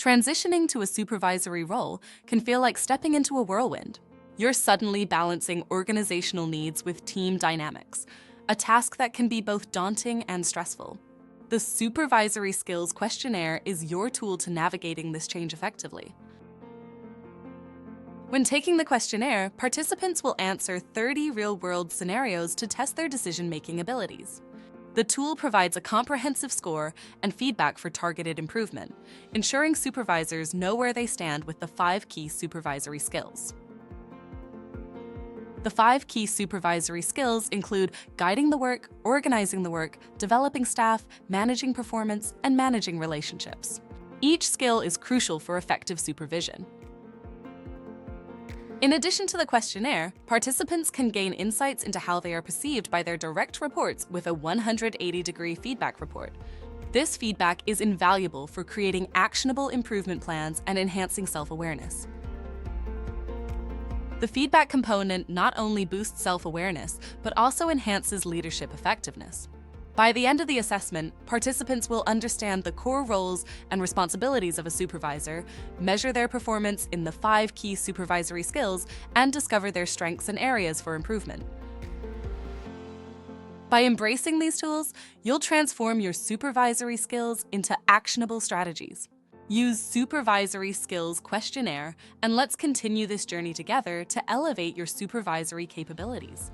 Transitioning to a supervisory role can feel like stepping into a whirlwind. You're suddenly balancing organizational needs with team dynamics, a task that can be both daunting and stressful. The Supervisory Skills Questionnaire is your tool to navigating this change effectively. When taking the questionnaire, participants will answer 30 real-world scenarios to test their decision-making abilities. The tool provides a comprehensive score and feedback for targeted improvement, ensuring supervisors know where they stand with the 5 key supervisory skills. The 5 key supervisory skills include guiding the work, organizing the work, developing staff, managing performance, and managing relationships. Each skill is crucial for effective supervision. In addition to the questionnaire, participants can gain insights into how they are perceived by their direct reports with a 180-degree feedback report. This feedback is invaluable for creating actionable improvement plans and enhancing self-awareness. The feedback component not only boosts self-awareness, but also enhances leadership effectiveness. By the end of the assessment, participants will understand the core roles and responsibilities of a supervisor, measure their performance in the 5 key supervisory skills, and discover their strengths and areas for improvement. By embracing these tools, you'll transform your supervisory skills into actionable strategies. Use Supervisory Skills Questionnaire, and let's continue this journey together to elevate your supervisory capabilities.